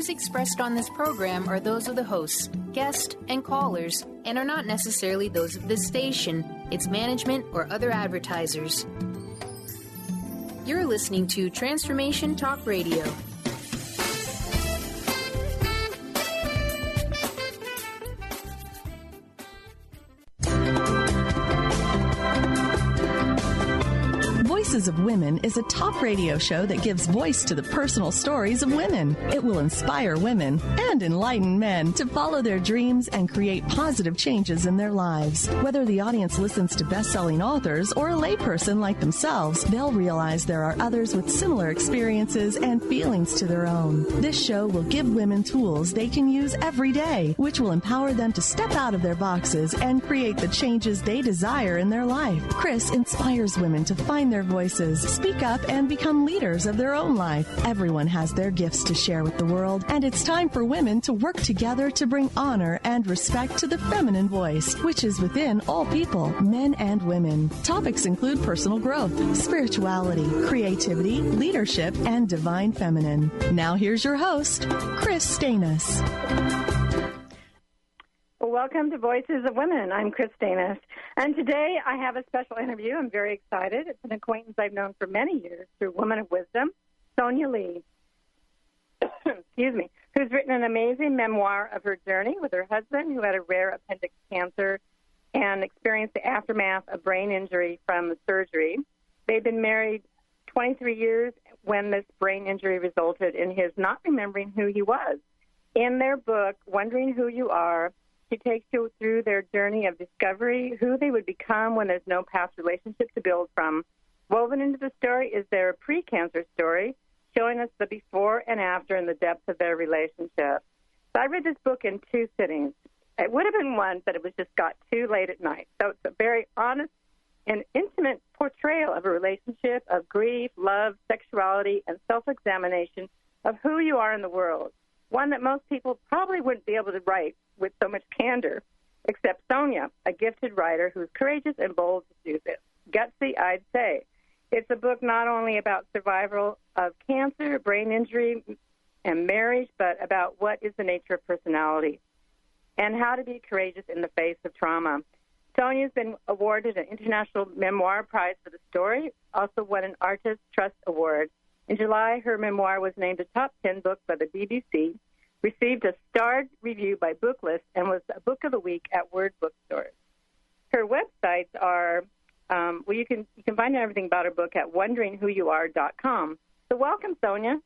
views expressed on this program are those of the hosts, guests, and callers, and are not necessarily those of this station, its management, or other advertisers. You're listening to Transformation Talk Radio. Voices of Women is a talk radio show that gives voice to the personal stories of women. It will inspire women and enlighten men to follow their dreams and create positive changes in their lives. Whether the audience listens to best-selling authors or a layperson like themselves, they'll realize there are others with similar experiences and feelings to their own. This show will give women tools they can use every day, which will empower them to step out of their boxes and create the changes they desire in their life. Kris inspires women to find their voices, speak up, and become leaders of their own life. Everyone has their gifts to share with the world, and it's time for women to work together to bring honor and respect to the feminine voice, which is within all people, men and women. Topics include personal growth, spirituality, creativity, leadership, and divine feminine. Now here's your host, Kris Steinnes. Welcome to Voices of Women. I'm Kris Steinnes. And today I have a special interview. I'm very excited. It's an acquaintance I've known for many years through Woman of Wisdom, Sonya Lea, excuse me, who's written an amazing memoir of her journey with her husband, who had a rare appendix cancer and experienced the aftermath of brain injury from the surgery. They've been married 23 years when this brain injury resulted in his not remembering who he was. In their book, Wondering Who You Are, she takes you through their journey of discovery, who they would become when there's no past relationship to build from. Woven into the story is their pre-cancer story, showing us the before and after and the depth of their relationship. So I read this book in 2 sittings. It would have been one, but it was just got too late at night. So it's a very honest and intimate portrayal of a relationship, of grief, love, sexuality, and self-examination of who you are in the world. One that most people probably wouldn't be able to write with so much candor, except Sonya, a gifted writer who's courageous and bold to do this. Gutsy, I'd say. It's a book not only about survival of cancer, brain injury, and marriage, but about what is the nature of personality and how to be courageous in the face of trauma. Sonya's been awarded an International Memoir Prize for the story, also won an Artist Trust Award. In July, her memoir was named a top 10 book by the BBC, received a starred review by Booklist, and was a book of the week at Word Bookstores. Her websites are, you can find out everything about her book at wonderingwhoyouare.com. So welcome, Sonya.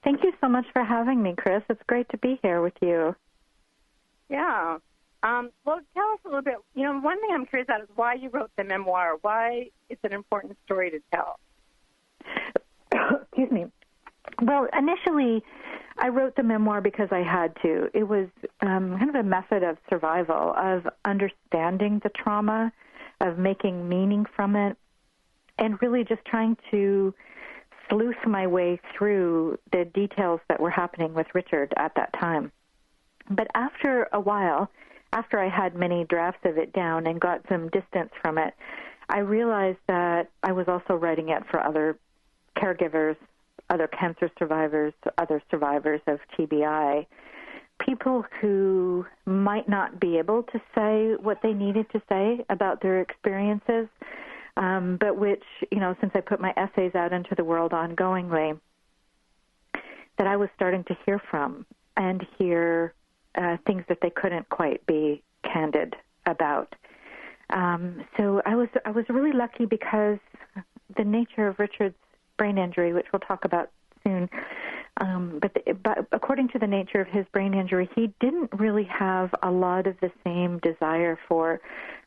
Thank you so much for having me, Kris. It's great to be here with you. Yeah. Well, tell us a little bit. You know, one thing I'm curious about is why you wrote the memoir, why it's an important story to tell. Excuse me. Well, initially, I wrote the memoir because I had to. It was kind of a method of survival, of understanding the trauma, of making meaning from it, and really just trying to sleuth my way through the details that were happening with Richard at that time. But after a while, after I had many drafts of it down and got some distance from it, I realized that I was also writing it for other caregivers, other cancer survivors, other survivors of TBI, people who might not be able to say what they needed to say about their experiences, but which, you know, since I put my essays out into the world ongoingly, that I was starting to hear from and hear things that they couldn't quite be candid about. So I was really lucky because the nature of Richard's brain injury, which we'll talk about soon, but according to the nature of his brain injury, he didn't really have a lot of the same desire for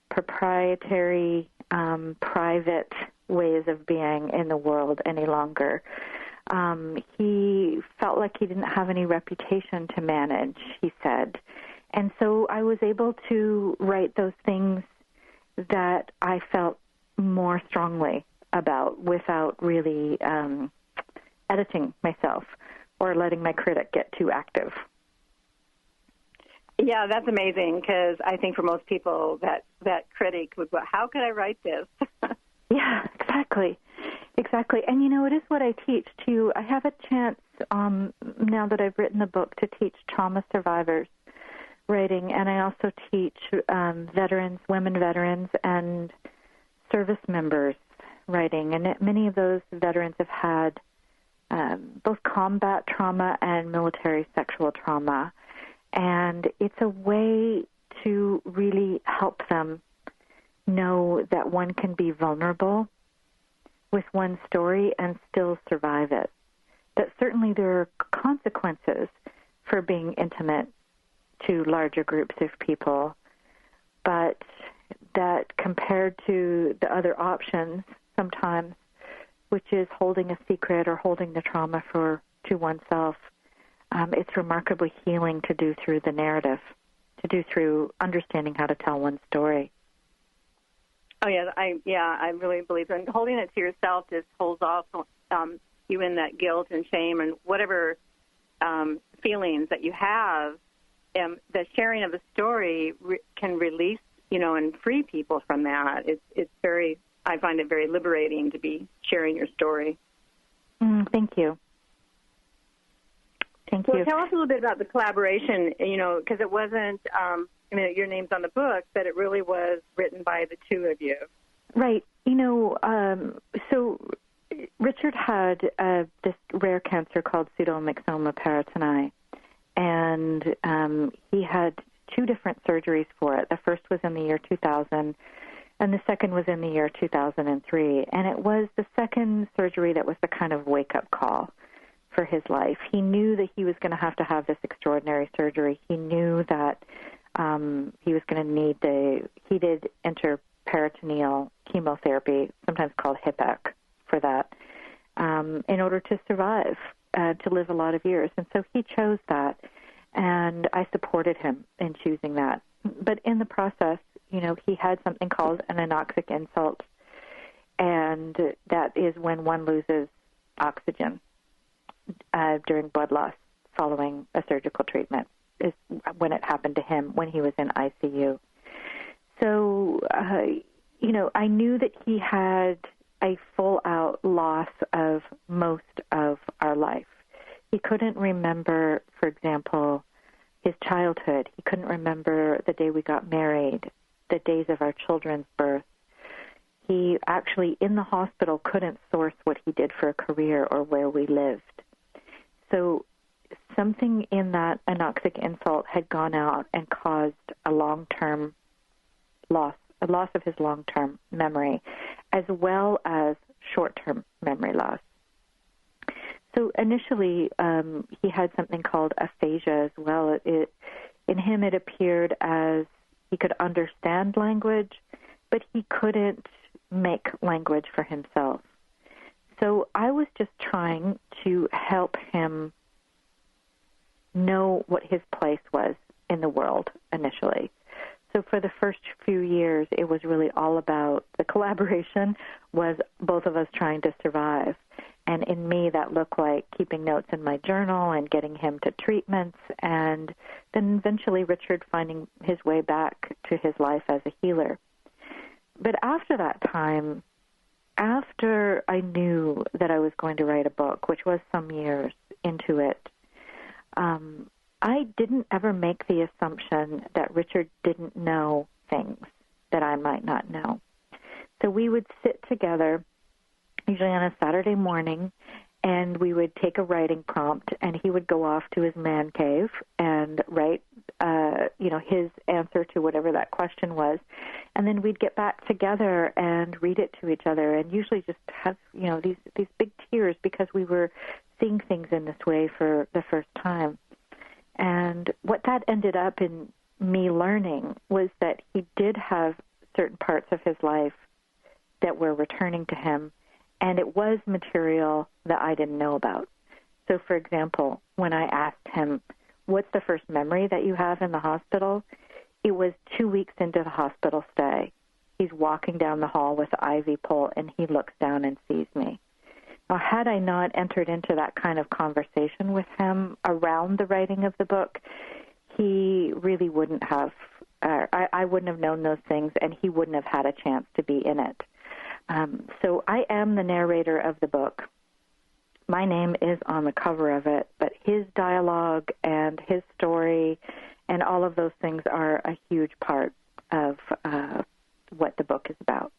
proprietary, private ways of being in the world any longer. He felt like he didn't have any reputation to manage, he said. And so I was able to write those things that I felt more strongly about without really editing myself or letting my critic get too active. Yeah, that's amazing, because I think for most people that critic would go, how could I write this? Yeah, exactly. Exactly. And, it is what I teach, too. I have a chance, now that I've written the book, to teach trauma survivors writing, and I also teach veterans, women veterans, and service members writing. And many of those veterans have had both combat trauma and military sexual trauma. And it's a way to really help them know that one can be vulnerable with one story and still survive it. That certainly there are consequences for being intimate to larger groups of people, but that compared to the other options sometimes, which is holding a secret or holding the trauma to oneself, it's remarkably healing to do through the narrative, to do through understanding how to tell one's story. Oh, I really believe that. And holding it to yourself just holds off you in that guilt and shame and whatever feelings that you have. The sharing of a story can release, and free people from that. I find it very liberating to be sharing your story. Thank you. Thank you. Tell us a little bit about the collaboration, because it wasn't, your name's on the book, but it really was written by the two of you. Right. So Richard had this rare cancer called pseudomyxoma peritoni, and he had two different surgeries for it. The first was in the year 2000, and the second was in the year 2003. And it was the second surgery that was the kind of wake-up call for his life. He knew that he was going to have this extraordinary surgery. He knew that he was going to need the heated intraperitoneal chemotherapy, sometimes called HIPEC, for that, in order to survive, to live a lot of years. And so he chose that, and I supported him in choosing that. But in the process, he had something called an anoxic insult, and that is when one loses oxygen during blood loss following a surgical treatment, is when it happened to him when he was in ICU. So, I knew that he had a full-out loss of most of our life. He couldn't remember, for example, his childhood. He couldn't remember the day we got married, the days of our children's birth. He actually, in the hospital, couldn't source what he did for a career or where we lived. So something in that anoxic insult had gone out and caused a long-term loss, a loss of his long-term memory, as well as short-term memory loss. So initially, he had something called aphasia as well. In him, it appeared as he could understand language, but he couldn't make language for himself. So I was just trying to help him know what his place was in the world initially. So for the first few years, it was really all about the collaboration was both of us trying to survive. And in me, that looked like keeping notes in my journal and getting him to treatments, and then eventually Richard finding his way back to his life as a healer. But after that time, after I knew that I was going to write a book, which was some years into it, I didn't ever make the assumption that Richard didn't know things that I might not know. So we would sit together, usually on a Saturday morning, and we would take a writing prompt, and he would go off to his man cave and write, his answer to whatever that question was. And then we'd get back together and read it to each other, and usually just have, these big tears because we were seeing things in this way for the first time. And what that ended up in me learning was that he did have certain parts of his life that were returning to him, and it was material that I didn't know about. So, for example, when I asked him, what's the first memory that you have in the hospital? It was 2 weeks into the hospital stay. He's walking down the hall with the IV pole, and he looks down and sees me. Now, had I not entered into that kind of conversation with him around the writing of the book, he really wouldn't have, I wouldn't have known those things, and he wouldn't have had a chance to be in it. So I am the narrator of the book. My name is on the cover of it, but his dialogue and his story and all of those things are a huge part of what the book is about.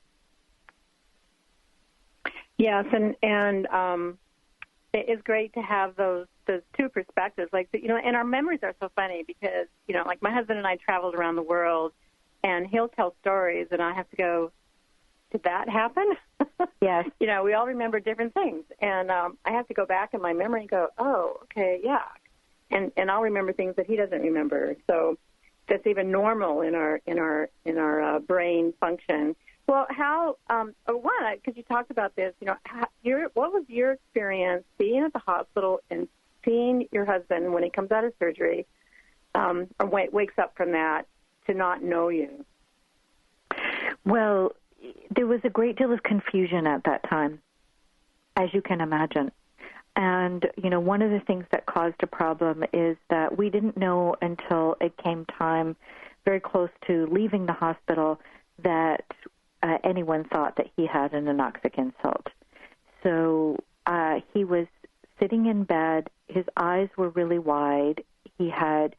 Yes, and it's great to have those two perspectives. Like, and our memories are so funny because, like my husband and I traveled around the world, and he'll tell stories, and I have to go, did that happen? Yes. We all remember different things, and I have to go back in my memory and go, oh, okay, yeah, and I'll remember things that he doesn't remember. So that's even normal in our brain function. Well, how? Because you talked about this, what was your experience being at the hospital and seeing your husband when he comes out of surgery, or wakes up from that, to not know you? Well, there was a great deal of confusion at that time, as you can imagine. And, one of the things that caused a problem is that we didn't know until it came time very close to leaving the hospital that anyone thought that he had an anoxic insult. So he was sitting in bed. His eyes were really wide. He had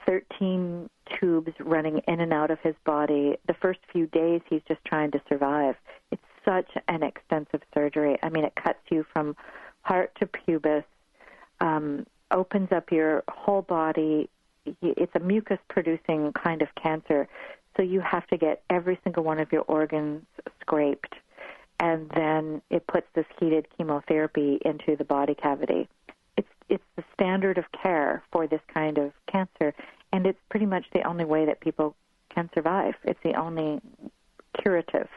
13 tubes running in and out of his body. The first few days, he's just trying to survive. It's such an extensive surgery. I mean, it cuts you from heart to pubis, opens up your whole body. It's a mucus-producing kind of cancer, so you have to get every single one of your organs scraped, and then it puts this heated chemotherapy into the body cavity. It's the standard of care for this kind of cancer, and it's pretty much the only way that people can survive. It's the only curative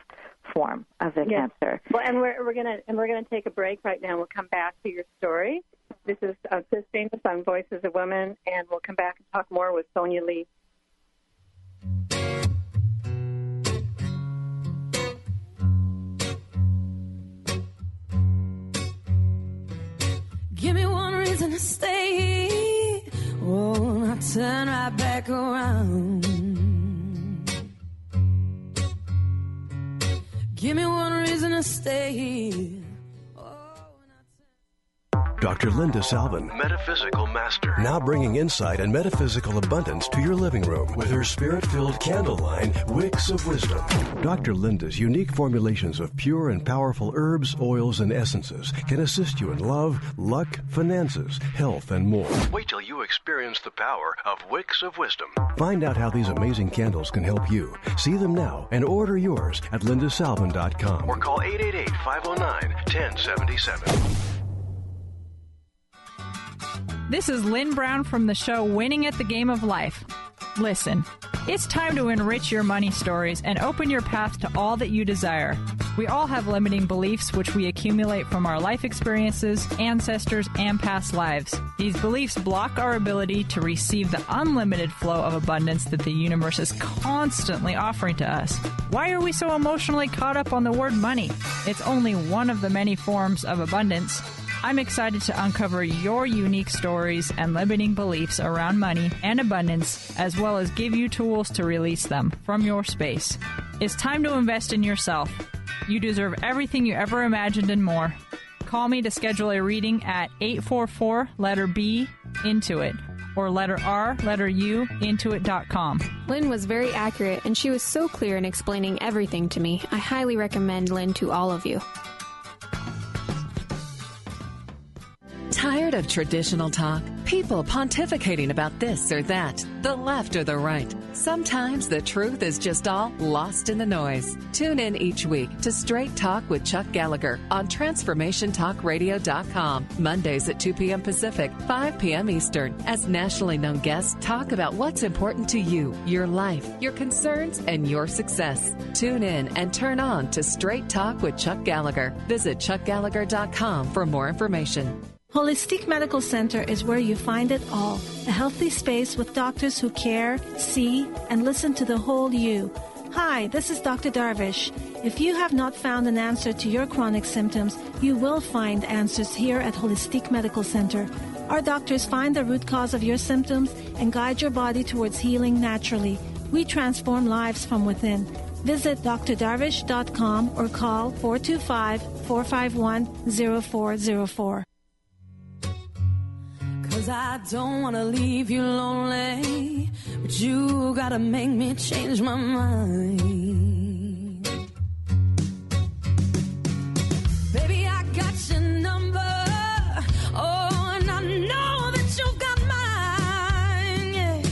form of the cancer. Well, and we're gonna take a break right now. We'll come back to your story. This is Kris Steinnes on Voices of Women, and we'll come back and talk more with Sonya Lea. Give me one reason to stay. Oh, I turn right back around. Give me one reason to stay. Dr. Linda Salvin, Metaphysical Master, now bringing insight and metaphysical abundance to your living room with her spirit-filled candle line, Wicks of Wisdom. Dr. Linda's unique formulations of pure and powerful herbs, oils, and essences can assist you in love, luck, finances, health, and more. Wait till you experience the power of Wicks of Wisdom. Find out how these amazing candles can help you. See them now and order yours at lindasalvin.com or call 888-509-1077. This is Lynn Brown from the show Winning at the Game of Life. Listen, it's time to enrich your money stories and open your path to all that you desire. We all have limiting beliefs which we accumulate from our life experiences, ancestors, and past lives. These beliefs block our ability to receive the unlimited flow of abundance that the universe is constantly offering to us. Why are we so emotionally caught up on the word money? It's only one of the many forms of abundance. I'm excited to uncover your unique stories and limiting beliefs around money and abundance, as well as give you tools to release them from your space. It's time to invest in yourself. You deserve everything you ever imagined and more. Call me to schedule a reading at 844 letter B Intuit or letter R letter U Intuit.com. Lynn was very accurate, and she was so clear in explaining everything to me. I highly recommend Lynn to all of you. Tired of traditional talk? People pontificating about this or that, the left or the right. Sometimes the truth is just all lost in the noise. Tune in each week to Straight Talk with Chuck Gallagher on TransformationTalkRadio.com. Mondays at 2 p.m. Pacific, 5 p.m. Eastern, as nationally known guests talk about what's important to you, your life, your concerns, and your success. Tune in and turn on to Straight Talk with Chuck Gallagher. Visit ChuckGallagher.com for more information. Holistic Medical Center is where you find it all. A healthy space with doctors who care, see, and listen to the whole you. Hi, this is Dr. Darvish. If you have not found an answer to your chronic symptoms, you will find answers here at Holistic Medical Center. Our doctors find the root cause of your symptoms and guide your body towards healing naturally. We transform lives from within. Visit drdarvish.com or call 425-451-0404. 'Cause I don't want to leave you lonely, but you gotta make me change my mind. Baby, I got your number, oh, and I know that you've got mine, yeah.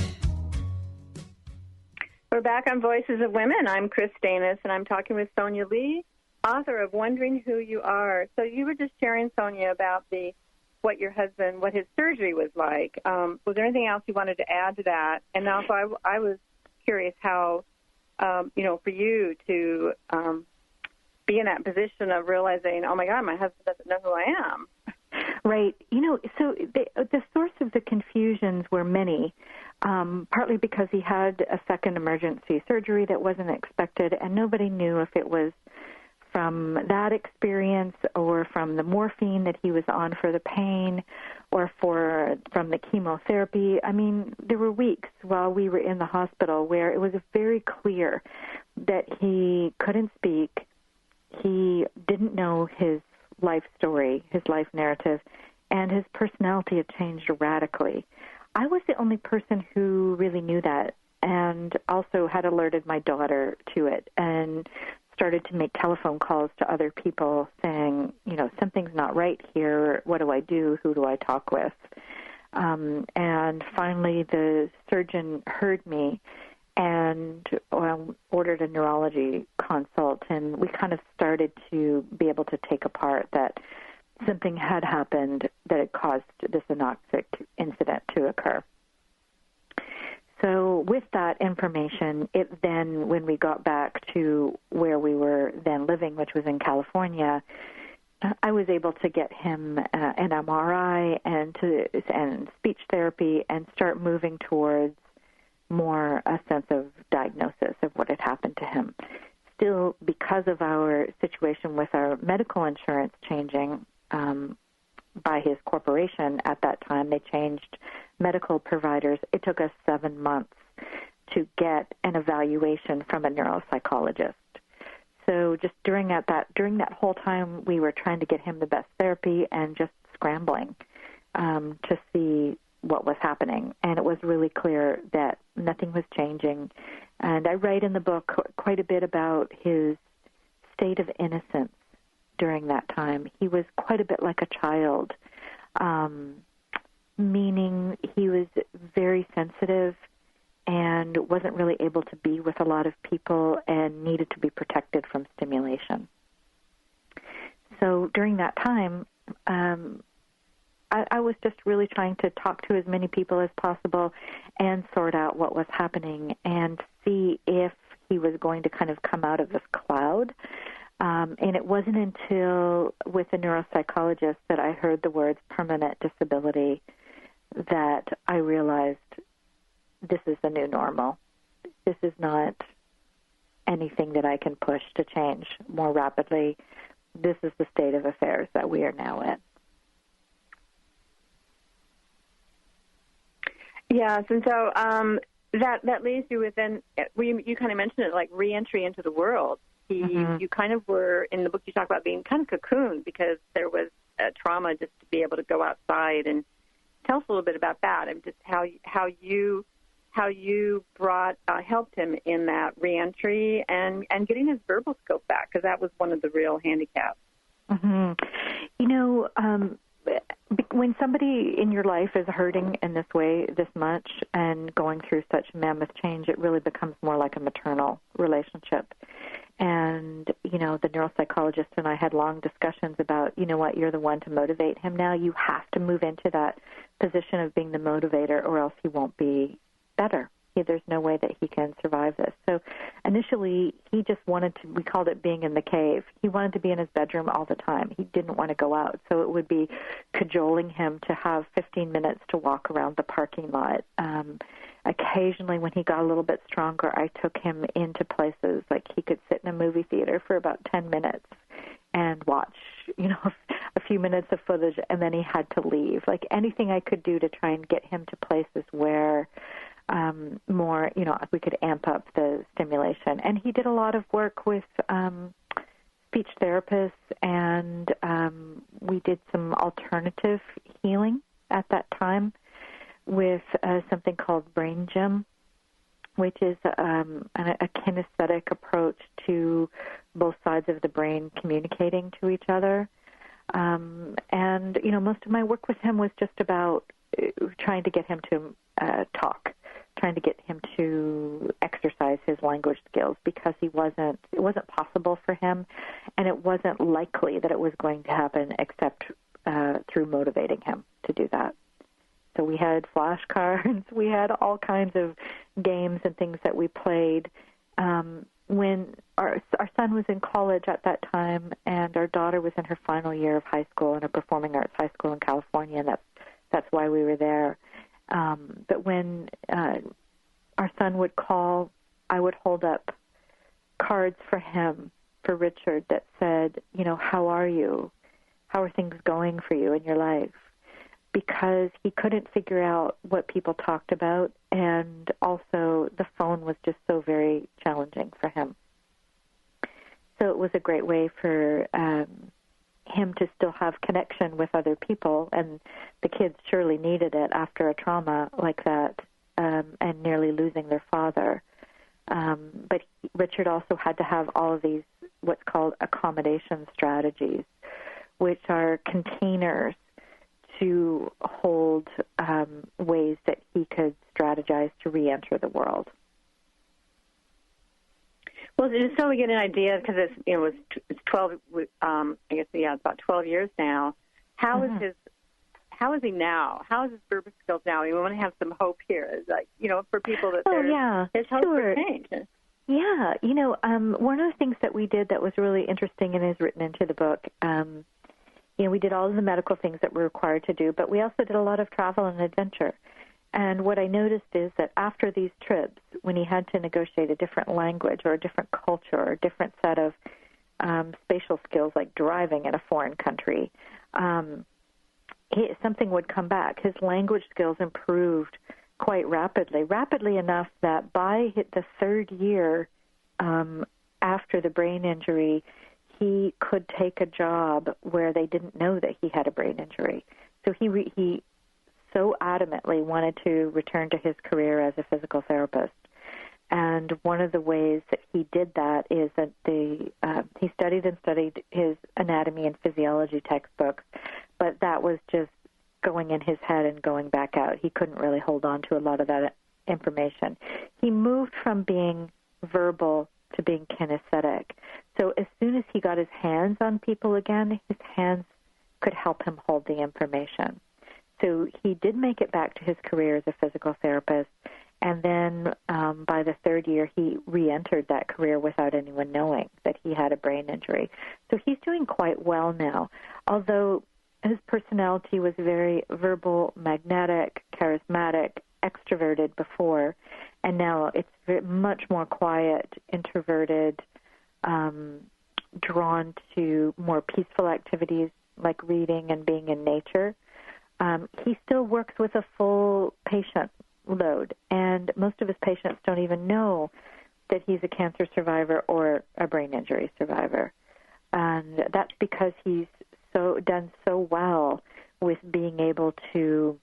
We're back on Voices of Women. I'm Kris Steinnes, and I'm talking with Sonya Lea, author of Wondering Who You Are. So you were just sharing, Sonya, about what his surgery was like. Was there anything else you wanted to add to that? And also, I was curious how, for you to be in that position of realizing, oh, my God, my husband doesn't know who I am. Right. So the source of the confusions were many, partly because he had a second emergency surgery that wasn't expected, and nobody knew if it was from that experience or from the morphine that he was on for the pain or from the chemotherapy. I mean, there were weeks while we were in the hospital where it was very clear that he couldn't speak, he didn't know his life story, his life narrative, and his personality had changed radically. I was the only person who really knew that and also had alerted my daughter to it and started to make telephone calls to other people saying, something's not right here. What do I do? Who do I talk with? And finally the surgeon heard me and ordered a neurology consult, and we kind of started to be able to take apart that something had happened that had caused this anoxic incident to occur. So with that information, it then, when we got back to where we were then living, which was in California, I was able to get him an MRI and speech therapy and start moving towards more a sense of diagnosis of what had happened to him. Still, because of our situation with our medical insurance changing by his corporation at that time, they changed medical providers. It took us 7 months to get an evaluation from a neuropsychologist. So just during that whole time, we were trying to get him the best therapy and just scrambling to see what was happening. And it was really clear that nothing was changing. And I write in the book quite a bit about his state of innocence during that time. He was quite a bit like a child, meaning he was very sensitive and wasn't really able to be with a lot of people and needed to be protected from stimulation. So during that time, I was just really trying to talk to as many people as possible and sort out what was happening and see if he was going to kind of come out of this cloud. And it wasn't until with a neuropsychologist that I heard the words permanent disability that I realized this is the new normal. This is not anything that I can push to change more rapidly. This is the state of affairs that we are now in. Yes, and so that leaves you with then, you kind of mentioned it, like reentry into the world. You kind of were, in the book you talk about being kind of cocooned because there was a trauma just to be able to go outside. And tell us a little bit about that and just how you helped him in that reentry and getting his verbal scope back, because that was one of the real handicaps. Mm-hmm. When somebody in your life is hurting in this way this much and going through such mammoth change, it really becomes more like a maternal relationship. And, the neuropsychologist and I had long discussions about, you're the one to motivate him now. You have to move into that position of being the motivator or else he won't be better. There's no way that he can survive this. So initially, he just wanted to, we called it being in the cave. He wanted to be in his bedroom all the time. He didn't want to go out. So it would be cajoling him to have 15 minutes to walk around the parking lot. Occasionally, when he got a little bit stronger, I took him into places like he could sit in a movie theater for about 10 minutes and watch, a few minutes of footage, and then he had to leave. Like anything I could do to try and get him to places where more, if we could amp up the stimulation. And he did a lot of work with speech therapists, and we did some alternative healing at that time with something called brain gym, which is a kinesthetic approach to both sides of the brain communicating to each other. And most of my work with him was just about trying to get him to talk, trying to get him to exercise his language skills, because it wasn't possible for him, and it wasn't likely that it was going to happen except through motivating him to do that. So we had flashcards, we had all kinds of games and things that we played. When our son was in college at that time, and our daughter was in her final year of high school in a performing arts high school in California, and that's why we were there. But when our son would call, I would hold up cards for him, for Richard, that said, how are you? How are things going for you in your life? Because he couldn't figure out what people talked about, and also the phone was just so very challenging for him. So it was a great way for him to still have connection with other people, and the kids surely needed it after a trauma like that, and nearly losing their father. But Richard also had to have all of these what's called accommodation strategies, which are containers to hold ways that he could strategize to re-enter the world. Well, just so we get an idea, because it's 12. It's about 12 years now. How is he now? How is his verbal skills now? We want to have some hope here, for people that there's hope for change. Yeah, one of the things that we did that was really interesting and is written into the book. We did all of the medical things that we're required to do, but we also did a lot of travel and adventure. And what I noticed is that after these trips, when he had to negotiate a different language or a different culture or a different set of spatial skills, like driving in a foreign country, something would come back. His language skills improved quite rapidly enough that by the third year after the brain injury, he could take a job where they didn't know that he had a brain injury. So he so adamantly wanted to return to his career as a physical therapist. And one of the ways that he did that is that he studied his anatomy and physiology textbooks, but that was just going in his head and going back out. He couldn't really hold on to a lot of that information. He moved from being verbal to being kinesthetic. So as soon as he got his hands on people again, his hands could help him hold the information. So he did make it back to his career as a physical therapist, and then by the third year, he re-entered that career without anyone knowing that he had a brain injury. So he's doing quite well now, although his personality was very verbal, magnetic, charismatic, extroverted before, and now it's much more quiet, introverted, drawn to more peaceful activities like reading and being in nature. He still works with a full patient load, and most of his patients don't even know that he's a cancer survivor or a brain injury survivor. And that's because he's done so well with being able to,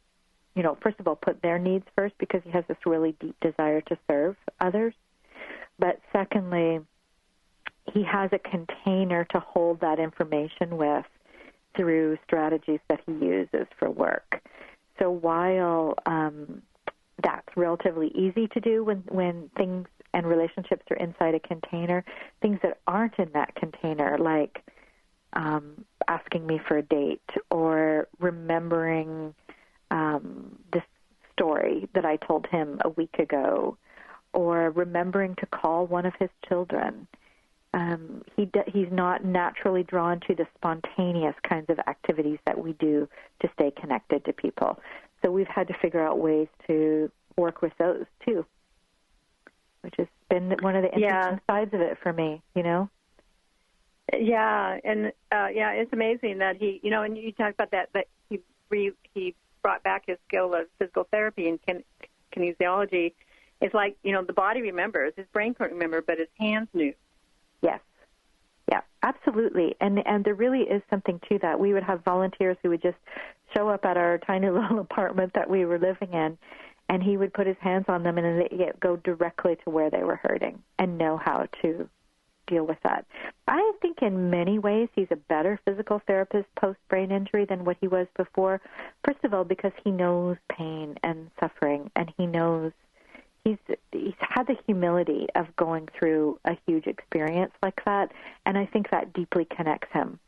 first of all, put their needs first, because he has this really deep desire to serve others. But secondly, he has a container to hold that information with through strategies that he uses for work. So while that's relatively easy to do when things and relationships are inside a container, things that aren't in that container, like asking me for a date or remembering this story that I told him a week ago, or remembering to call one of his children. He's not naturally drawn to the spontaneous kinds of activities that we do to stay connected to people. So we've had to figure out ways to work with those too, which has been one of the interesting sides of it for me, Yeah, and it's amazing that he, and you talk about that he brought back his skill of physical therapy and kinesiology, it's like, the body remembers. His brain couldn't remember, but his hands knew. Yes. Yeah, absolutely. And there really is something to that. We would have volunteers who would just show up at our tiny little apartment that we were living in, and he would put his hands on them and they go directly to where they were hurting and know how to deal with that. I think in many ways he's a better physical therapist post-brain injury than what he was before. First of all, because he knows pain and suffering, and he knows he's had the humility of going through a huge experience like that, and I think that deeply connects him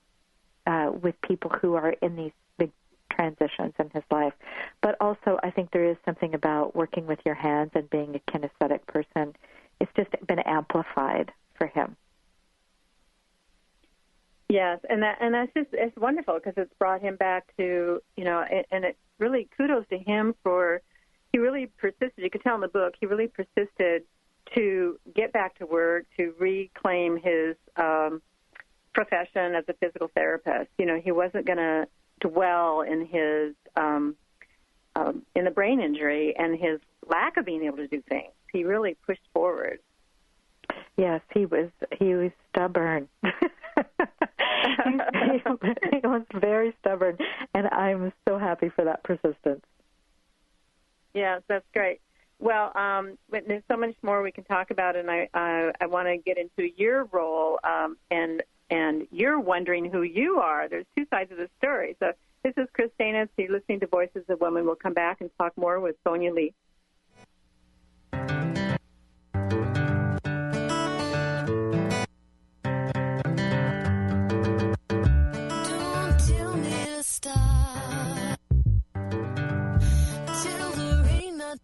with people who are in these big transitions in his life. But also, I think there is something about working with your hands and being a kinesthetic person. It's just been amplified for him. Yes, and it's wonderful because it's brought him back to, and it's really kudos to him for, he really persisted. You could tell in the book, he really persisted to get back to work, to reclaim his profession as a physical therapist. He wasn't going to dwell in his in the brain injury and his lack of being able to do things. He really pushed forward. Yes, he was stubborn. He was very stubborn, and I'm so happy for that persistence. Yes, that's great. Well, there's so much more we can talk about, and I want to get into your role, and you're wondering who you are. There's two sides of the story. So this is Kris Steinnes. You're listening to Voices of Women. We'll come back and talk more with Sonya Lea.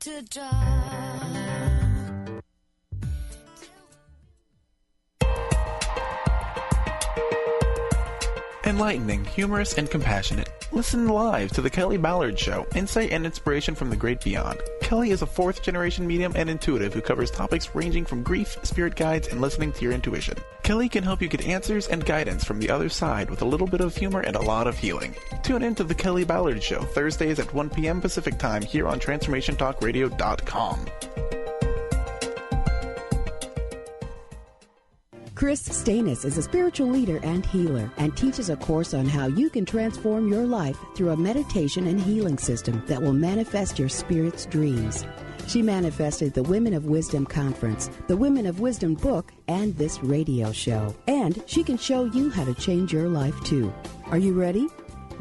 To drive. Enlightening, humorous, and compassionate. Listen live to The Kelly Ballard Show, insight and inspiration from the great beyond. Kelly is a fourth-generation medium and intuitive who covers topics ranging from grief, spirit guides, and listening to your intuition. Kelly can help you get answers and guidance from the other side with a little bit of humor and a lot of healing. Tune in to The Kelly Ballard Show, Thursdays at 1 p.m. Pacific Time here on TransformationTalkRadio.com. Kris Steinnes is a spiritual leader and healer and teaches a course on how you can transform your life through a meditation and healing system that will manifest your spirit's dreams. She manifested the Women of Wisdom Conference, the Women of Wisdom book, and this radio show. And she can show you how to change your life too. Are you ready?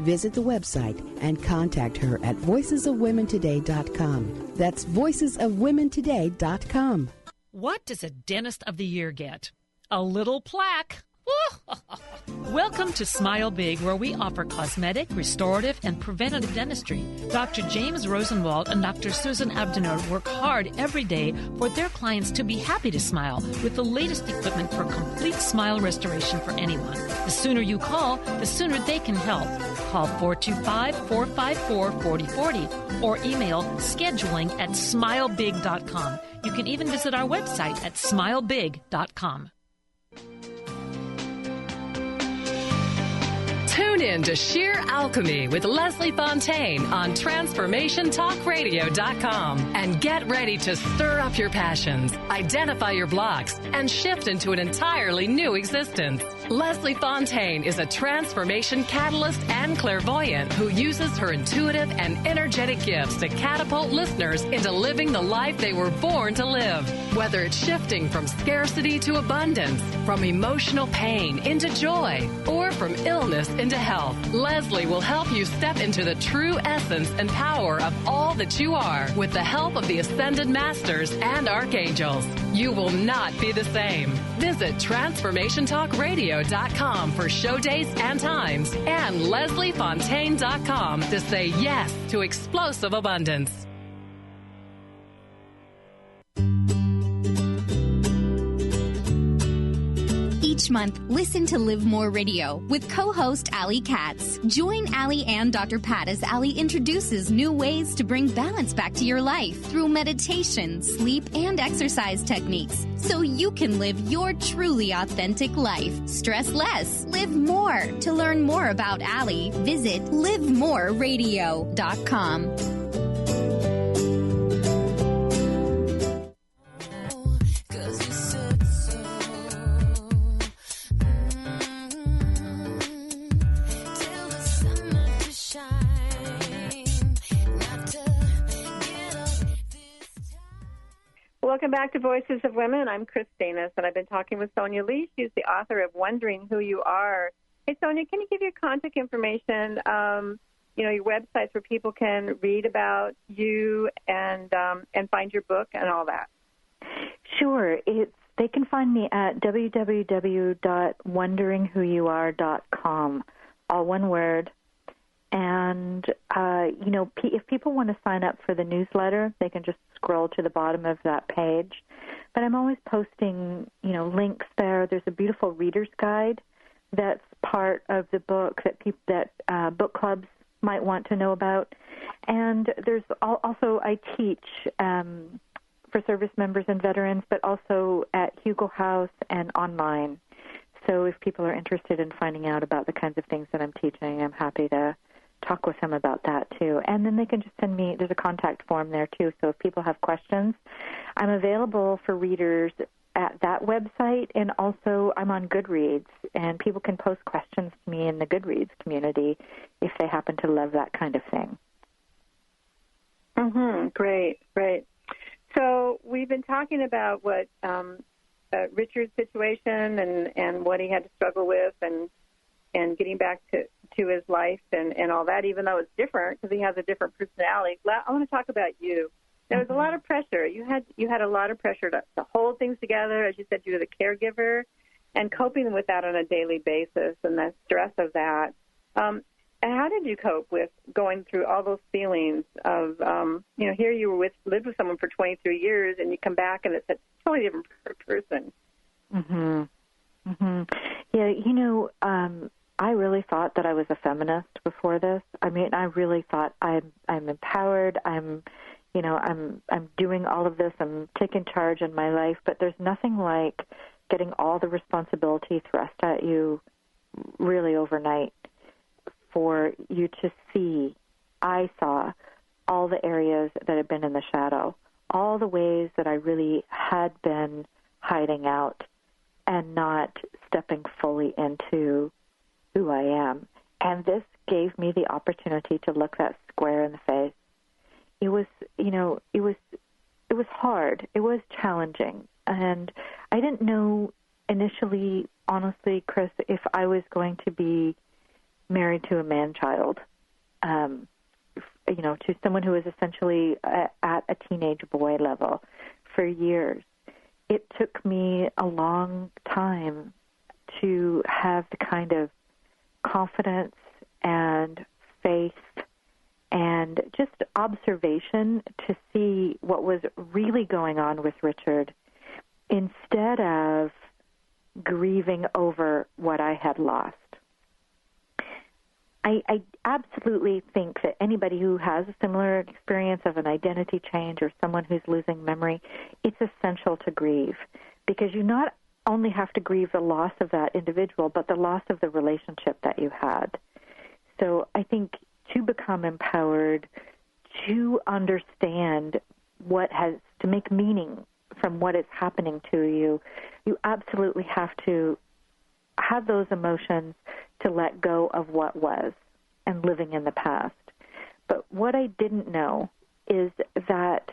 Visit the website and contact her at voicesofwomentoday.com. That's voicesofwomentoday.com. What does a Dentist of the Year get? A little plaque. Welcome to Smile Big, where we offer cosmetic, restorative, and preventative dentistry. Dr. James Rosenwald and Dr. Susan Abdenor work hard every day for their clients to be happy to smile with the latest equipment for complete smile restoration for anyone. The sooner you call, the sooner they can help. Call 425-454-4040 or email scheduling@smilebig.com. You can even visit our website at smilebig.com. Tune in to Sheer Alchemy with Leslie Fontaine on TransformationTalkRadio.com and get ready to stir up your passions, identify your blocks, and shift into an entirely new existence. Leslie Fontaine is a transformation catalyst and clairvoyant who uses her intuitive and energetic gifts to catapult listeners into living the life they were born to live. Whether it's shifting from scarcity to abundance, from emotional pain into joy, or from illness into health, Leslie will help you step into the true essence and power of all that you are with the help of the Ascended Masters and Archangels. You will not be the same. Visit TransformationTalkRadio.com for show dates and times and LeslieFontaine.com to say yes to explosive abundance. Each month, listen to Live More Radio with co-host Allie Katz. Join Allie and Dr. Pat as Allie introduces new ways to bring balance back to your life through meditation, sleep, and exercise techniques so you can live your truly authentic life. Stress less. Live more. To learn more about Allie, visit livemoreradio.com. Welcome back to Voices of Women. I'm Kris Steinnes, and I've been talking with Sonya Lea. She's the author of Wondering Who You Are. Hey, Sonya, can you give your contact information, your websites where people can read about you and find your book and all that? Sure. They can find me at www.wonderingwhoyouare.com, all one word. And, if people want to sign up for the newsletter, they can just scroll to the bottom of that page. But I'm always posting, links there. There's a beautiful reader's guide that's part of the book that book clubs might want to know about. And there's also, I teach for service members and veterans, but also at Hugo House and online. So if people are interested in finding out about the kinds of things that I'm teaching, I'm happy to talk with them about that too. And then they can just send me, there's a contact form there too. So if people have questions, I'm available for readers at that website. And also I'm on Goodreads, and people can post questions to me in the Goodreads community if they happen to love that kind of thing. Great. So we've been talking about what Richard's situation and what he had to struggle with and getting back to his life and all that, even though it's different because he has a different personality. I want to talk about you. There was a lot of pressure. You had a lot of pressure to hold things together. As you said, you were the caregiver and coping with that on a daily basis and the stress of that. And how did you cope with going through all those feelings of, here you lived with someone for 23 years and you come back and it's a totally different person? Yeah, I really thought that I was a feminist before this. I mean, I really thought I'm empowered. I'm doing all of this. I'm taking charge in my life. But there's nothing like getting all the responsibility thrust at you really overnight for you to see. I saw all the areas that had been in the shadow, all the ways that I really had been hiding out and not stepping fully into who I am. And this gave me the opportunity to look that square in the face. It was hard. It was challenging. And I didn't know initially, honestly, Kris, if I was going to be married to a man-child, to someone who was essentially at a teenage boy level for years. It took me a long time to have the kind of confidence and faith and just observation to see what was really going on with Richard instead of grieving over what I had lost. I absolutely think that anybody who has a similar experience of an identity change or someone who's losing memory, it's essential to grieve because you not only have to grieve the loss of that individual, but the loss of the relationship that you had. So I think to become empowered, to understand to make meaning from what is happening to you, you absolutely have to have those emotions to let go of what was and living in the past. But what I didn't know is that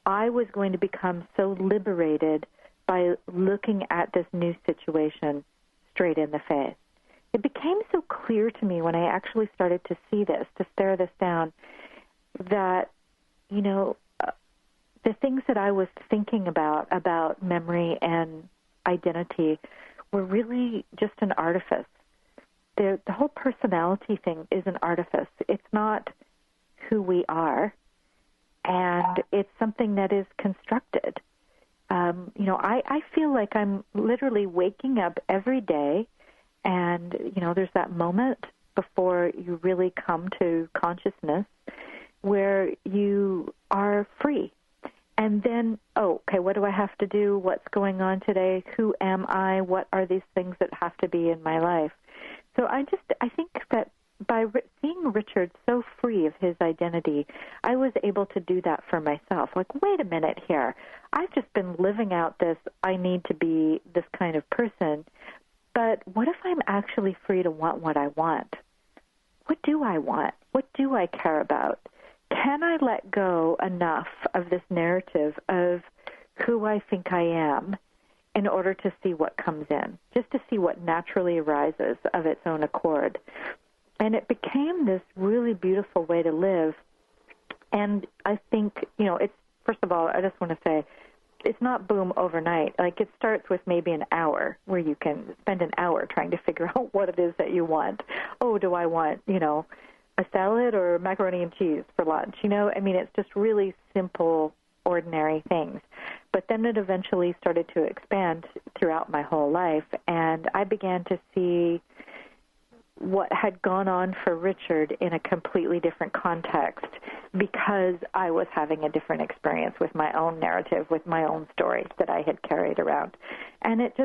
I was going to become so liberated by looking at this new situation straight in the face. It became so clear to me when I actually started to see this, to stare this down, that, the things that I was thinking about memory and identity, were really just an artifice. The whole personality thing is an artifice. It's not who we are, and it's something that is constructed. I feel like I'm literally waking up every day, and, there's that moment before you really come to consciousness where you are free. And then, okay, what do I have to do? What's going on today? Who am I? What are these things that have to be in my life? So I think that by seeing Richard so free of his identity, I was able to do that for myself. Like, wait a minute here. I've just been living out this, I need to be this kind of person. But what if I'm actually free to want what I want? What do I want? What do I care about? Can I let go enough of this narrative of who I think I am in order to see what comes in, just to see what naturally arises of its own accord. And it became this really beautiful way to live. And I think, it's, first of all, I just want to say, it's not boom overnight. Like, it starts with maybe an hour where you can spend an hour trying to figure out what it is that you want. Oh, do I want, a salad or macaroni and cheese for lunch? It's just really simple, ordinary things. But then it eventually started to expand throughout my whole life, and I began to see what had gone on for Richard in a completely different context because I was having a different experience with my own narrative, with my own stories that I had carried around. And it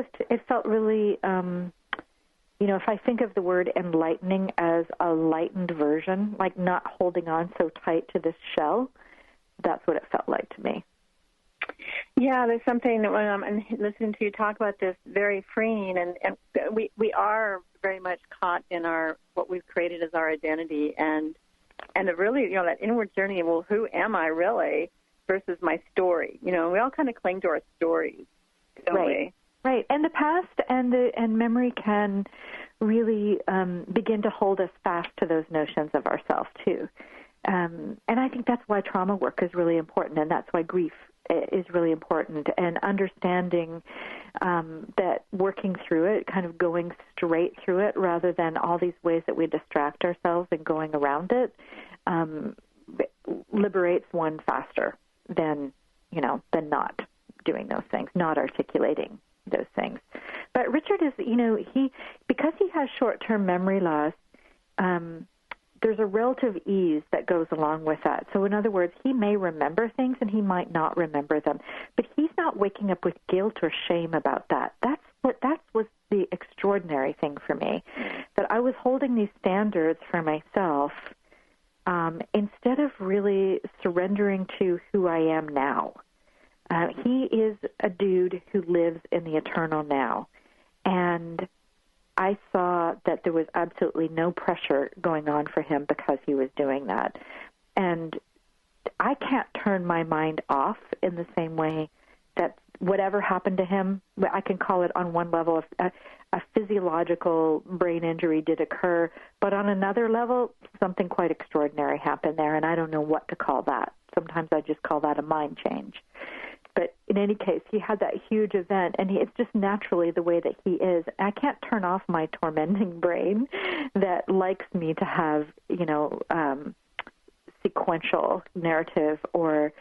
felt really, if I think of the word enlightening as a lightened version, like not holding on so tight to this shell, that's what it felt like to me. Yeah, there's something that when I'm listening to you talk about this, very freeing, and we are very much caught in what we've created as our identity, and it really, that inward journey. Well, who am I really versus my story? We all kind of cling to our stories, don't we? Right, and the past and memory can really begin to hold us fast to those notions of ourselves too, and I think that's why trauma work is really important, and that's why grief is really important, and understanding that working through it, kind of going straight through it rather than all these ways that we distract ourselves and going around it, liberates one faster than not doing those things, not articulating those things. But Richard is, because he has short-term memory loss, there's a relative ease that goes along with that. So in other words, he may remember things and he might not remember them, but he's not waking up with guilt or shame about that. That was the extraordinary thing for me, that I was holding these standards for myself instead of really surrendering to who I am now. He is a dude who lives in the eternal now, and I saw that there was absolutely no pressure going on for him because he was doing that. And I can't turn my mind off in the same way that whatever happened to him, I can call it on one level a physiological brain injury did occur, but on another level, something quite extraordinary happened there, and I don't know what to call that. Sometimes I just call that a mind change. But in any case, he had that huge event, and it's just naturally the way that he is. I can't turn off my tormenting brain that likes me to have, sequential narrative or,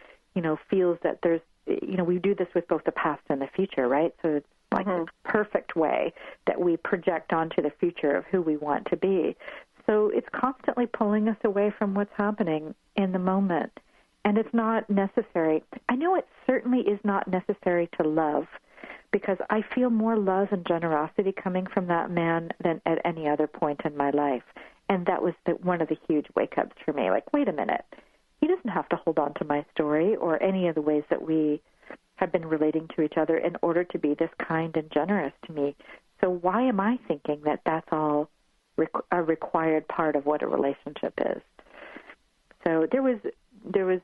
feels that there's, we do this with both the past and the future, right? So it's like the perfect way that we project onto the future of who we want to be. So it's constantly pulling us away from what's happening in the moment. And it's not necessary. I know it certainly is not necessary to love, because I feel more love and generosity coming from that man than at any other point in my life. And that was one of the huge wake-ups for me. Like, wait a minute. He doesn't have to hold on to my story or any of the ways that we have been relating to each other in order to be this kind and generous to me. So why am I thinking that that's all a required part of what a relationship is? So there was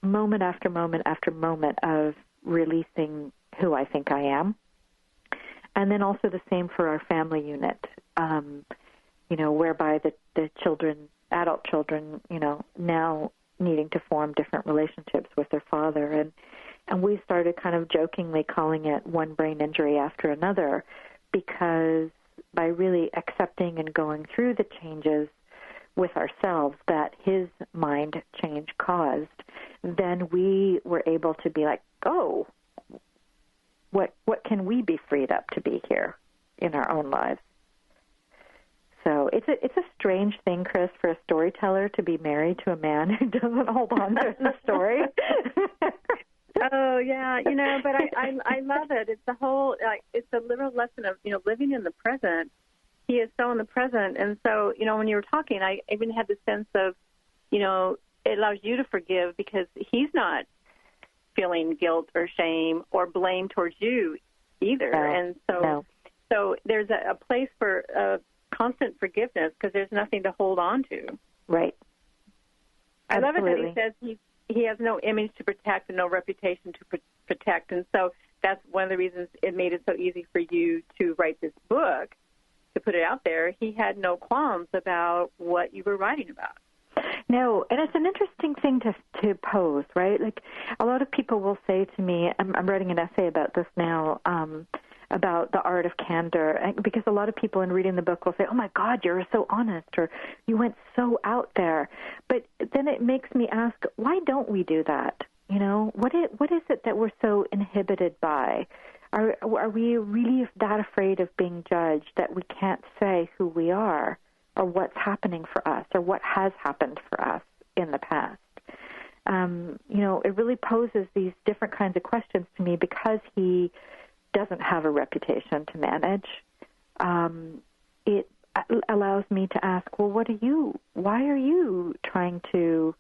moment after moment after moment of releasing who I think I am. And then also the same for our family unit, whereby the children, adult children, now needing to form different relationships with their father. And we started kind of jokingly calling it one brain injury after another, because by really accepting and going through the changes with ourselves that his mind change caused, then we were able to be like, oh, what can we be freed up to be here in our own lives? So it's a strange thing, Kris, for a storyteller to be married to a man who doesn't hold on to the story. Oh yeah, but I love it. It's the whole it's a literal lesson of living in the present. He is so in the present, and so when you were talking, I even had the sense of it allows you to forgive because he's not feeling guilt or shame or blame towards you either, and so there's a place for constant forgiveness because there's nothing to hold on to. Right. I love it that he says he has no image to protect and no reputation protect. And so that's one of the reasons it made it so easy for you to write this book, to put it out there. He had no qualms about what you were writing about. No, and it's an interesting thing to pose, right? Like, a lot of people will say to me, I'm writing an essay about this now, about the art of candor, because a lot of people in reading the book will say, oh, my God, you're so honest, or you went so out there. But then it makes me ask, why don't we do that? You know, what is it that we're so inhibited by? Are we really that afraid of being judged that we can't say who we are or what's happening for us or what has happened for us in the past? You know, it really poses these different kinds of questions to me because he doesn't have a reputation to manage. It allows me to ask, well, why are you trying to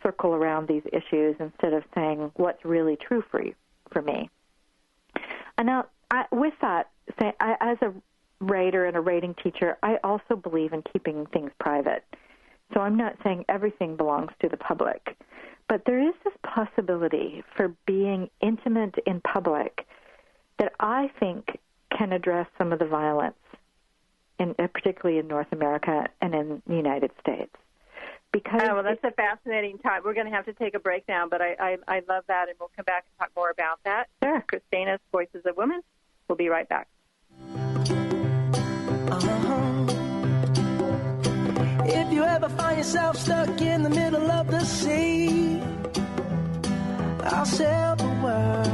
circle around these issues instead of saying what's really true for me? And now, with that, as a writer and a writing teacher, I also believe in keeping things private. So I'm not saying everything belongs to the public, but there is this possibility for being intimate in public that I think can address some of the violence, particularly in North America and in the United States. Because well, that's a fascinating time. We're going to have to take a break now, but I love that, and we'll come back and talk more about that. Sure. Kris Steinnes, Voices of Women. We'll be right back. If you ever find yourself stuck in the middle of the sea, I'll sail the world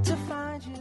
to find you.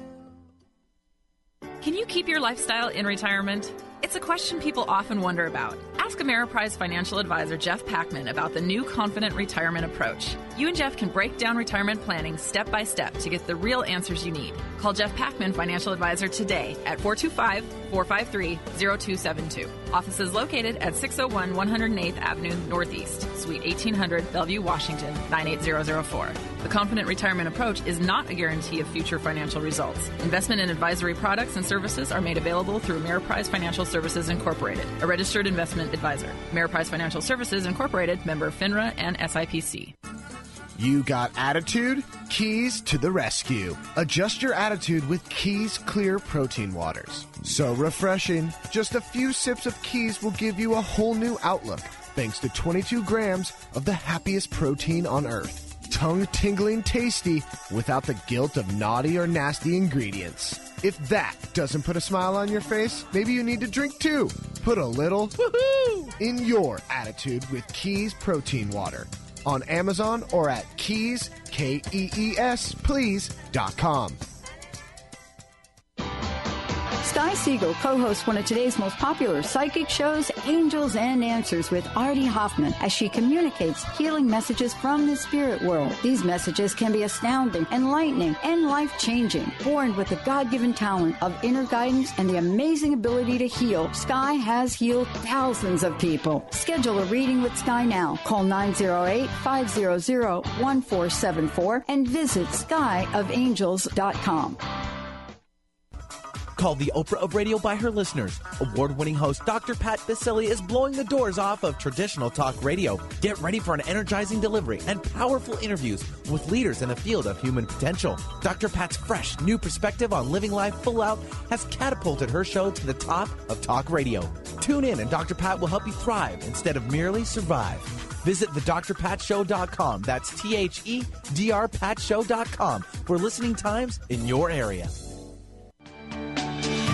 Can you keep your lifestyle in retirement? It's a question people often wonder about. Ask Ameriprise financial advisor Jeff Packman about the new Confident Retirement Approach. You and Jeff can break down retirement planning step by step to get the real answers you need. Call Jeff Packman, financial advisor, today at 425-453-0272. Office is located at 601 108th Avenue Northeast, Suite 1800, Bellevue, Washington, 98004. The Confident Retirement Approach is not a guarantee of future financial results. Investment and advisory products and services are made available through Ameriprise Financial Services Incorporated, a registered investment advisor. Ameriprise Financial Services Incorporated, member FINRA and SIPC. You got attitude? Keys to the rescue. Adjust your attitude with Keys Clear Protein Waters. So refreshing. Just a few sips of Keys will give you a whole new outlook, thanks to 22 grams of the happiest protein on earth. Tongue-tingling tasty without the guilt of naughty or nasty ingredients. If that doesn't put a smile on your face, maybe you need to drink too. Put a little woohoo in your attitude with Keys Protein Water. On Amazon or at Keys, Kees, please.com. Sky Siegel co-hosts one of today's most popular psychic shows, Angels and Answers, with Artie Hoffman, as she communicates healing messages from the spirit world. These messages can be astounding, enlightening, and life-changing. Born with the God-given talent of inner guidance and the amazing ability to heal, Sky has healed thousands of people. Schedule a reading with Sky now. Call 908-500-1474 and visit skyofangels.com. Called the Oprah of radio by her listeners. Award-winning host Dr. Pat Baccili is blowing the doors off of traditional talk radio. Get ready for an energizing delivery and powerful interviews with leaders in the field of human potential. Dr. Pat's fresh, new perspective on living life full out has catapulted her show to the top of talk radio. Tune in and Dr. Pat will help you thrive instead of merely survive. Visit thedrpatshow.com. That's THEDRPatShow.com for listening times in your area.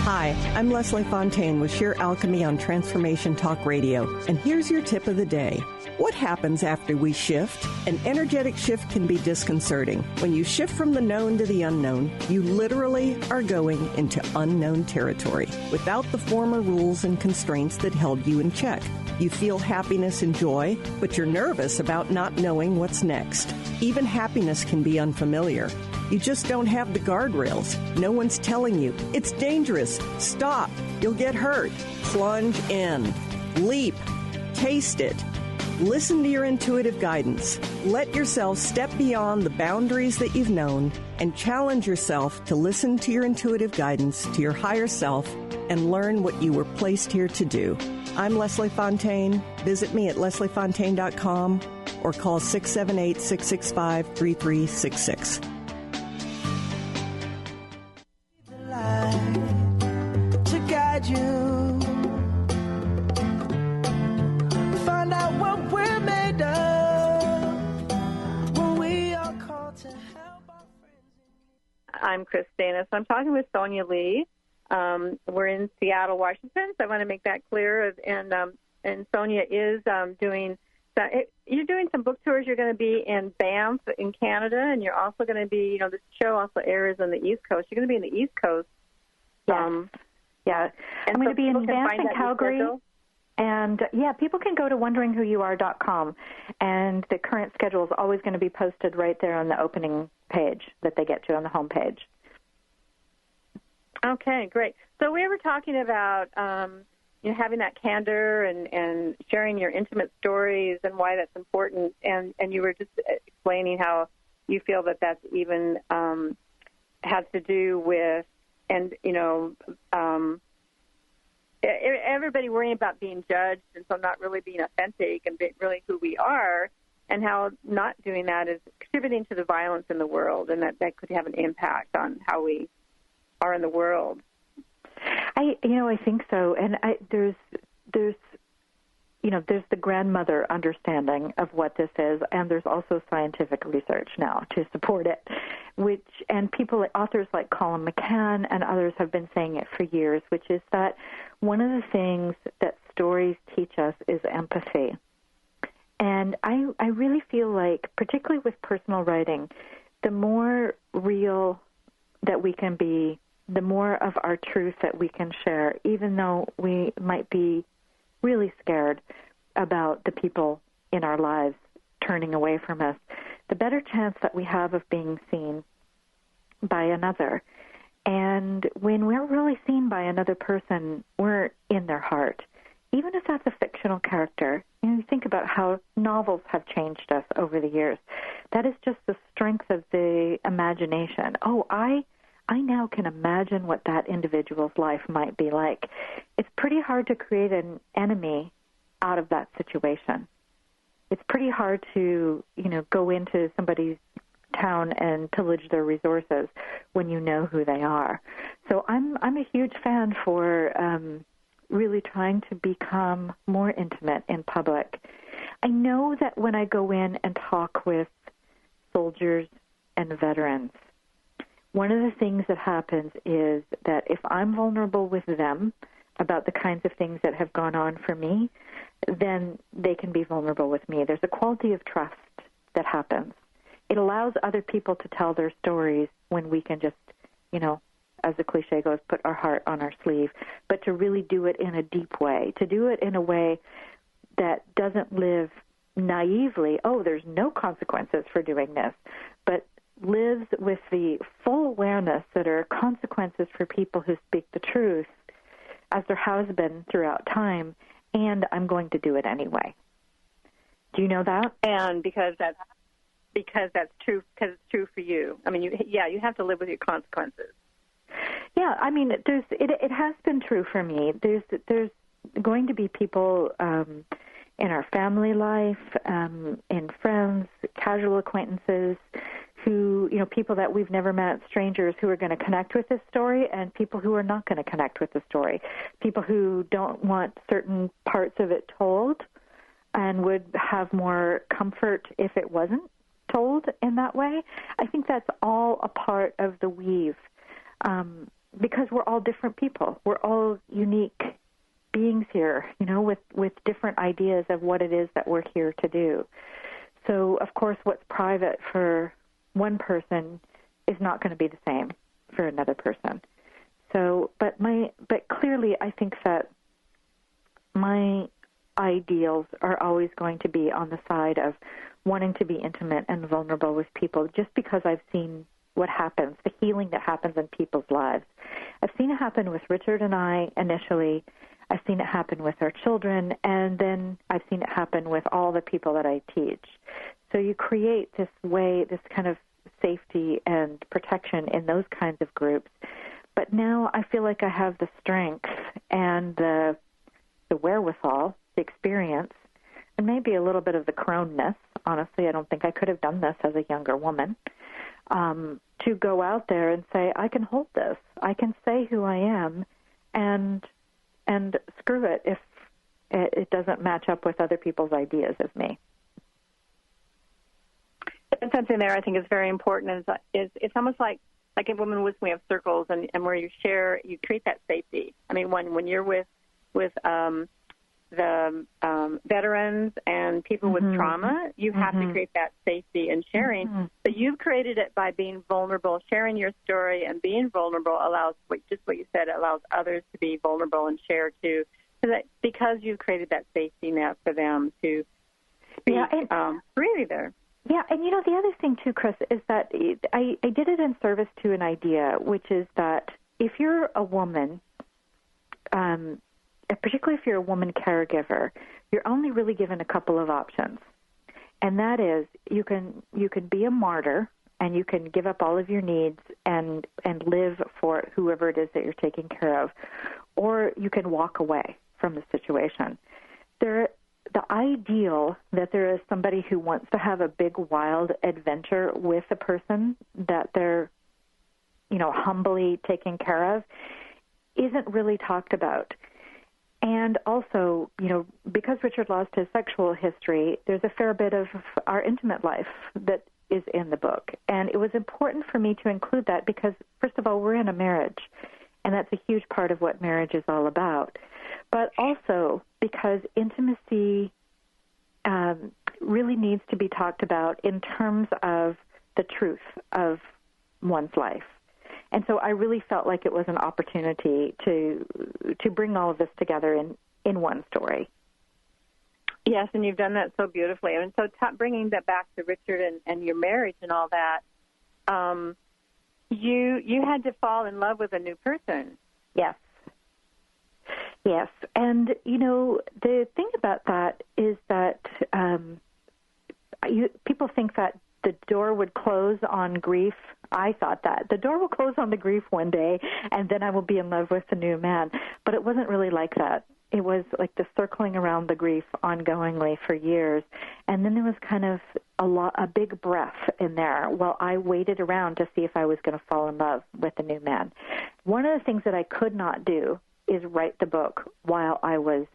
Hi, I'm Leslie Fontaine with Sheer Alchemy on Transformation Talk Radio, and here's your tip of the day. What happens after we shift? An energetic shift can be disconcerting. When you shift from the known to the unknown, you literally are going into unknown territory without the former rules and constraints that held you in check. You feel happiness and joy, but you're nervous about not knowing what's next. Even happiness can be unfamiliar. You just don't have the guardrails. No one's telling you. It's dangerous. Stop. You'll get hurt. Plunge in. Leap. Taste it. Listen to your intuitive guidance. Let yourself step beyond the boundaries that you've known and challenge yourself to listen to your intuitive guidance, to your higher self, and learn what you were placed here to do. I'm Leslie Fontaine. Visit me at lesliefontaine.com. or call 678-665-3366. To guide you, find out what we're made of when we are called to help our friends. I'm Kris Steinnes. I'm talking with Sonya Lea. We're in Seattle, Washington, so I want to make that clear. And Sonya is you're doing some book tours. You're going to be in Banff in Canada, and you're also going to be, this show also airs on the East Coast. You're going to be in the East Coast. Yeah. I'm going to be in Banff and Calgary. And, people can go to wonderingwhoyouare.com, and the current schedule is always going to be posted right there on the opening page that they get to on the home page. Okay, great. So we were talking about having that candor and sharing your intimate stories and why that's important, and you were just explaining how you feel that that's even has to do with, everybody worrying about being judged, and so not really being authentic and being really who we are, and how not doing that is contributing to the violence in the world, and that could have an impact on how we are in the world. I think so, and there's the grandmother understanding of what this is, and there's also scientific research now to support it, and authors like Colin McCann and others have been saying it for years, which is that one of the things that stories teach us is empathy. And I really feel like, particularly with personal writing, the more real that we can be, the more of our truth that we can share, even though we might be really scared about the people in our lives turning away from us, the better chance that we have of being seen by another. And when we're really seen by another person, we're in their heart. Even if that's a fictional character, you think about how novels have changed us over the years. That is just the strength of the imagination. Oh, I now can imagine what that individual's life might be like. It's pretty hard to create an enemy out of that situation. It's pretty hard to, go into somebody's town and pillage their resources when you know who they are. So I'm a huge fan for really trying to become more intimate in public. I know that when I go in and talk with soldiers and veterans, one of the things that happens is that if I'm vulnerable with them about the kinds of things that have gone on for me, then they can be vulnerable with me. There's a quality of trust that happens. It allows other people to tell their stories when we can just, as the cliche goes, put our heart on our sleeve, but to really do it in a deep way, to do it in a way that doesn't live naively, there's no consequences for doing this, but lives with the full awareness that there are consequences for people who speak the truth, as there has been throughout time, and I'm going to do it anyway. Do you know that? And because that's true, because it's true for you. I mean, you have to live with your consequences. Yeah, I mean, it has been true for me. There's going to be people in our family life, in friends, casual acquaintances, who, people that we've never met, strangers who are going to connect with this story, and people who are not going to connect with the story, people who don't want certain parts of it told and would have more comfort if it wasn't told in that way. I think that's all a part of the weave, because we're all different people. We're all unique beings here, with different ideas of what it is that we're here to do. So, of course, what's private for one person is not going to be the same for another person. So, but clearly, I think that my ideals are always going to be on the side of wanting to be intimate and vulnerable with people, just because I've seen what happens, the healing that happens in people's lives. I've seen it happen with Richard and I initially. I've seen it happen with our children, and then I've seen it happen with all the people that I teach. So you create this way, this kind of safety and protection in those kinds of groups. But now I feel like I have the strength and the wherewithal, the experience, and maybe a little bit of the crownness honestly. I don't think I could have done this as a younger woman. To go out there and say, I can hold this. I can say who I am, and screw it if it doesn't match up with other people's ideas of me. And something there I think is very important is it's almost like in Women Wisdom we have circles, and where you share, you create that safety. I mean, when you're with the veterans and people with trauma, you have to create that safety and sharing. But you've created it by being vulnerable. Sharing your story and being vulnerable allows, just what you said, allows others to be vulnerable and share too. Because you've created that safety net for them to be freely there. Yeah, and the other thing too, Kris, is that I did it in service to an idea, which is that if you're a woman, particularly if you're a woman caregiver, you're only really given a couple of options. And that is you can be a martyr and you can give up all of your needs and live for whoever it is that you're taking care of, or you can walk away from the situation. The ideal that there is somebody who wants to have a big, wild adventure with a person that they're, humbly taking care of isn't really talked about. And also, because Richard lost his sexual history, there's a fair bit of our intimate life that is in the book. And it was important for me to include that because, first of all, we're in a marriage, and that's a huge part of what marriage is all about. But also because intimacy really needs to be talked about in terms of the truth of one's life. And so I really felt like it was an opportunity to bring all of this together in one story. Yes, and you've done that so beautifully. And so bringing that back to Richard and your marriage and all that, you had to fall in love with a new person. Yes. Yes, and, the thing about that is that people think that the door would close on grief. I thought that. The door will close on the grief one day, and then I will be in love with the new man. But it wasn't really like that. It was like the circling around the grief ongoingly for years. And then there was kind of a big breath in there while I waited around to see if I was going to fall in love with the new man. One of the things that I could not do is write the book while I was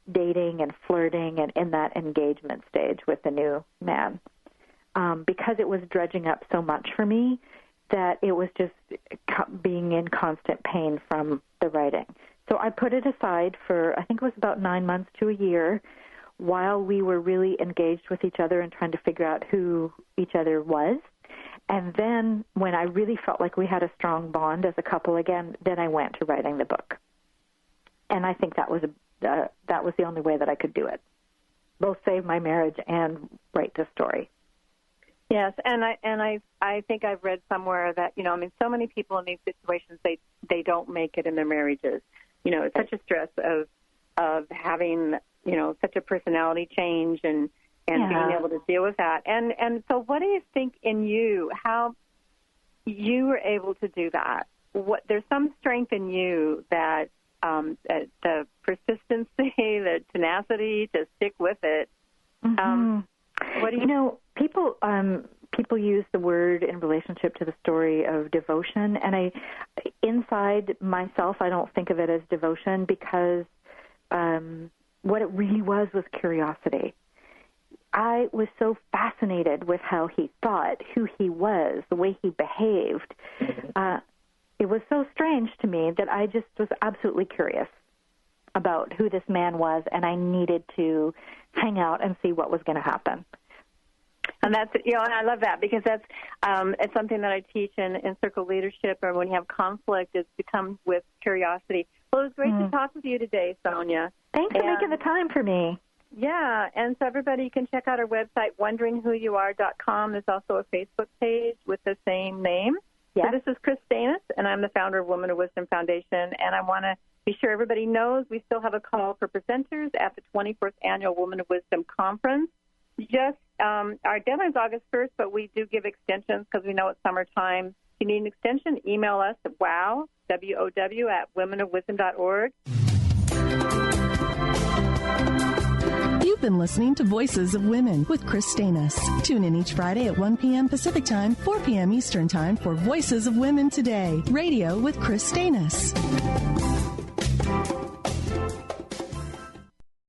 dating and flirting and in that engagement stage with the new man, because it was dredging up so much for me that it was just being in constant pain from the writing. So I put it aside for, I think it was about 9 months to a year, while we were really engaged with each other and trying to figure out who each other was. And then when I really felt like we had a strong bond as a couple again, then I went to writing the book. And I think that was the only way that I could do it, both save my marriage and write this story. Yes, and I think I've read somewhere that so many people in these situations they don't make it in their marriages. It's such a stress of having such a personality change and being able to deal with that. And so, what do you think in you how you were able to do that? There's some strength in you that. The persistency, the tenacity to stick with it. What do you people use the word in relationship to the story of devotion, and inside myself, I don't think of it as devotion because what it really was curiosity. I was so fascinated with how he thought, who he was, the way he behaved. It was so strange to me that I just was absolutely curious about who this man was, and I needed to hang out and see what was going to happen. And that's, and I love that because that's it's something that I teach in circle leadership, or when you have conflict, is to come with curiosity. Well, it was great to talk with you today, Sonya. Thanks for making the time for me. Yeah, and so everybody, you can check out our website, wonderingwhoyouare.com. There's also a Facebook page with the same name. Yeah. So this is Kris Steinnes, and I'm the founder of Women of Wisdom Foundation, and I want to be sure everybody knows we still have a call for presenters at the 21st Annual Women of Wisdom Conference. Our deadline is August 1st, but we do give extensions because we know it's summertime. If you need an extension, email us at WOW, at womenofwisdom.org. You You've been listening to Voices of Women with Kris Steinnes. Tune in each Friday at 1 p.m. Pacific Time, 4 p.m. Eastern Time for Voices of Women Today, radio with Kris Steinnes.